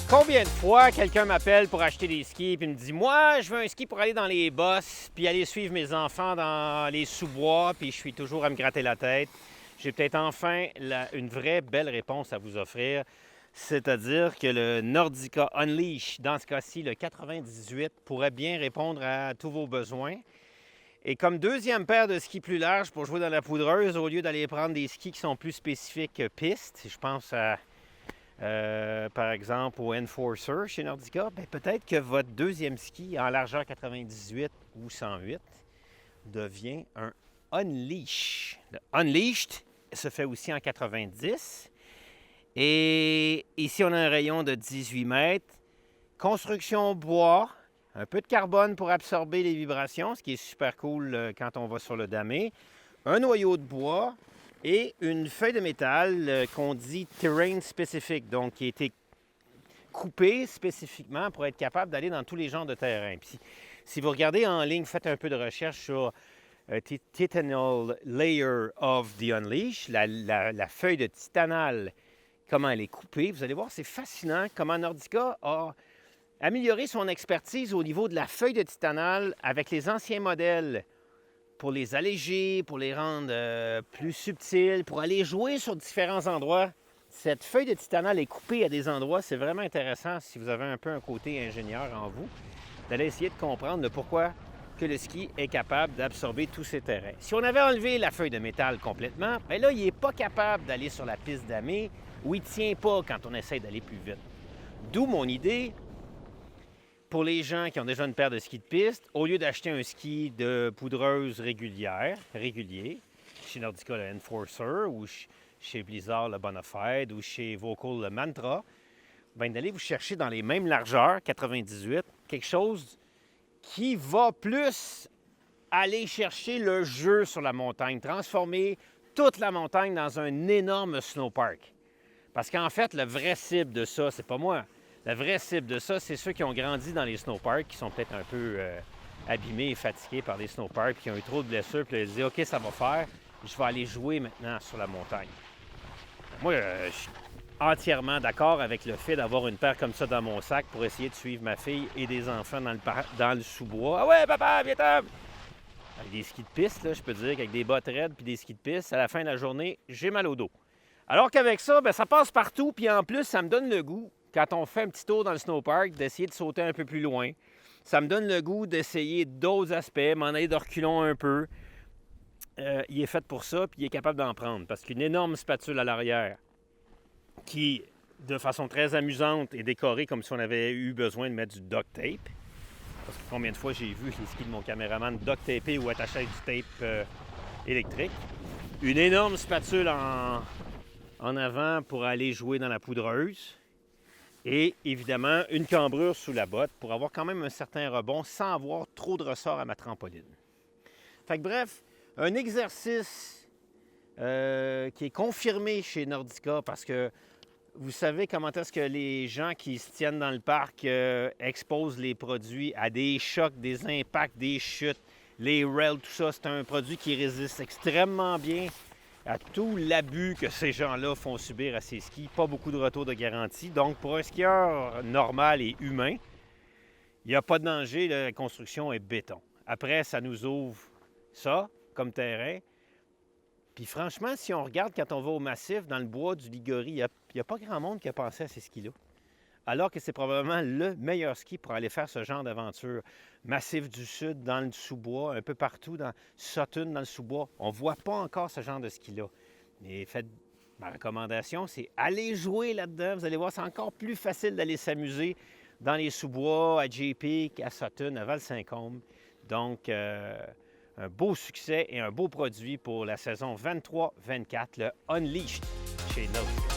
Combien de fois quelqu'un m'appelle pour acheter des skis puis me dit « Moi, je veux un ski pour aller dans les bosses puis aller suivre mes enfants dans les sous-bois » puis je suis toujours à me gratter la tête. J'ai peut-être enfin une vraie belle réponse à vous offrir, c'est-à-dire que le Nordica Unleash, dans ce cas-ci, le 98, pourrait bien répondre à tous vos besoins. Et comme deuxième paire de skis plus larges pour jouer dans la poudreuse, au lieu d'aller prendre des skis qui sont plus spécifiques piste, je pense à par exemple au Enforcer chez Nordica, bien, peut-être que votre deuxième ski en largeur 98 ou 108 devient un Unleash. Le Unleashed se fait aussi en 90. Et ici, on a un rayon de 18 mètres. Construction bois, un peu de carbone pour absorber les vibrations, ce qui est super cool quand on va sur le damé. Un noyau de bois et une feuille de métal qu'on dit terrain spécifique, donc qui a été coupée spécifiquement pour être capable d'aller dans tous les genres de terrain. Puis, si vous regardez en ligne, faites un peu de recherche sur Titanal Layer of the Unleash, la feuille de titanal, comment elle est coupée. Vous allez voir, c'est fascinant comment Nordica a amélioré son expertise au niveau de la feuille de titanal avec les anciens modèles pour les alléger, pour les rendre plus subtils, pour aller jouer sur différents endroits. Cette feuille de titanal est coupée à des endroits. C'est vraiment intéressant si vous avez un peu un côté ingénieur en vous, d'aller essayer de comprendre le pourquoi que le ski est capable d'absorber tous ces terrains. Si on avait enlevé la feuille de métal complètement, bien là, il n'est pas capable d'aller sur la piste damée ou il ne tient pas quand on essaie d'aller plus vite. D'où mon idée, pour les gens qui ont déjà une paire de skis de piste, au lieu d'acheter un ski de poudreuse régulier, chez Nordica le Enforcer ou chez Blizzard le Bonafide ou chez Vocal le Mantra, bien d'aller vous chercher dans les mêmes largeurs, 98, quelque chose qui va plus aller chercher le jeu sur la montagne, transformer toute la montagne dans un énorme snowpark. Parce qu'en fait, la vraie cible de ça, c'est pas moi. La vraie cible de ça, c'est ceux qui ont grandi dans les snowparks, qui sont peut-être un peu abîmés et fatigués par les snowparks, qui ont eu trop de blessures, puis ils disent « OK, ça va faire, je vais aller jouer maintenant sur la montagne. » Moi, je suis entièrement d'accord avec le fait d'avoir une paire comme ça dans mon sac pour essayer de suivre ma fille et des enfants dans le sous-bois. « Ah ouais, papa, viens-t'en! » Avec des skis de piste, là, je peux dire qu'avec des bottes raides puis des skis de piste, à la fin de la journée, j'ai mal au dos. Alors qu'avec ça, bien, ça passe partout, puis en plus, ça me donne le goût, quand on fait un petit tour dans le snowpark, d'essayer de sauter un peu plus loin. Ça me donne le goût d'essayer d'autres aspects, m'en aller de reculons un peu. Il est fait pour ça, puis il est capable d'en prendre, parce qu'une énorme spatule à l'arrière, qui, de façon très amusante, est décorée comme si on avait eu besoin de mettre du duct tape. Parce que combien de fois j'ai vu les skis de mon caméraman duct tapé ou attaché avec du tape électrique. Une énorme spatule en avant pour aller jouer dans la poudreuse. Et évidemment, une cambrure sous la botte pour avoir quand même un certain rebond sans avoir trop de ressort à ma trampoline. Fait que bref, un exercice qui est confirmé chez Nordica parce que vous savez comment est-ce que les gens qui se tiennent dans le parc exposent les produits à des chocs, des impacts, des chutes, les rails, tout ça. C'est un produit qui résiste extrêmement bien à tout l'abus que ces gens-là font subir à ces skis. Pas beaucoup de retour de garantie. Donc, pour un skieur normal et humain, il n'y a pas de danger. La construction est béton. Après, ça nous ouvre ça comme terrain. Puis franchement, si on regarde quand on va au massif, dans le bois du Liguori, il n'y a pas grand monde qui a pensé à ces skis-là. Alors que c'est probablement le meilleur ski pour aller faire ce genre d'aventure. Massif du Sud, dans le sous-bois, un peu partout, dans Sutton, dans le sous-bois. On ne voit pas encore ce genre de ski-là. Mais ma recommandation, c'est aller jouer là-dedans. Vous allez voir, c'est encore plus facile d'aller s'amuser dans les sous-bois, à JP, à Sutton, à Val-Saint-Côme. Donc, un beau succès et un beau produit pour la saison 23-24, le Unleashed chez Nordica.